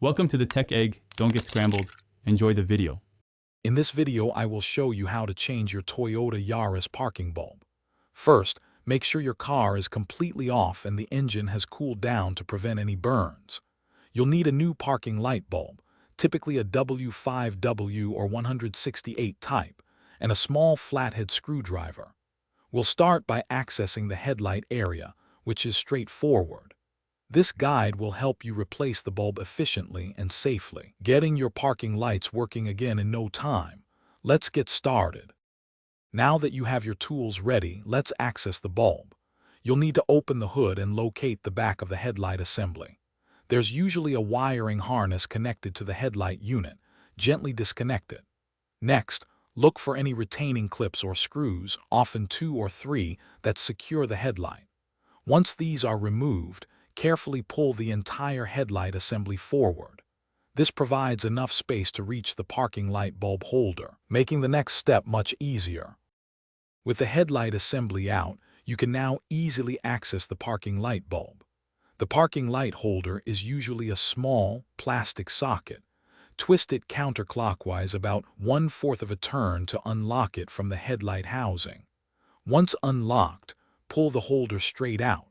Welcome to the Tech Egg. Don't get scrambled. Enjoy the video. In this video, I will show you how to change your Toyota Yaris parking bulb. First, make sure your car is completely off and the engine has cooled down to prevent any burns. You'll need a new parking light bulb, typically a W5W or 168 type, and a small flathead screwdriver. We'll start by accessing the headlight area, which is straightforward. This guide will help you replace the bulb efficiently and safely, getting your parking lights working again in no time. Let's get started. Now that you have your tools ready, let's access the bulb. You'll need to open the hood and locate the back of the headlight assembly. There's usually a wiring harness connected to the headlight unit. Gently disconnect it. Next, look for any retaining clips or screws, often 2 or 3, that secure the headlight. Once these are removed, carefully pull the entire headlight assembly forward. This provides enough space to reach the parking light bulb holder, making the next step much easier. With the headlight assembly out, you can now easily access the parking light bulb. The parking light holder is usually a small, plastic socket. Twist it counterclockwise about 1/4 of a turn to unlock it from the headlight housing. Once unlocked, pull the holder straight out.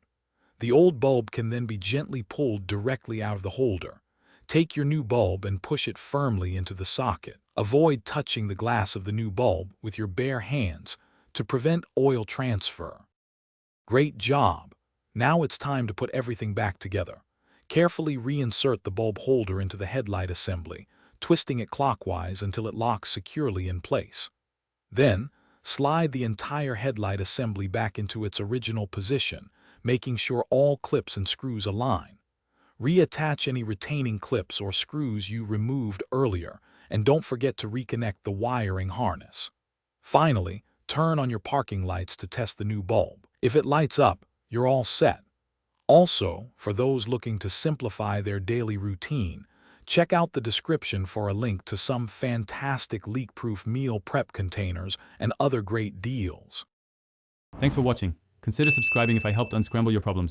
The old bulb can then be gently pulled directly out of the holder. Take your new bulb and push it firmly into the socket. Avoid touching the glass of the new bulb with your bare hands to prevent oil transfer. Great job! Now it's time to put everything back together. Carefully reinsert the bulb holder into the headlight assembly, twisting it clockwise until it locks securely in place. Then, slide the entire headlight assembly back into its original position, making sure all clips and screws align. Reattach any retaining clips or screws you removed earlier, and don't forget to reconnect the wiring harness. Finally, turn on your parking lights to test the new bulb. If it lights up, you're all set. Also, for those looking to simplify their daily routine, check out the description for a link to some fantastic leak-proof meal prep containers and other great deals. Thanks for watching. Consider subscribing if I helped unscramble your problems.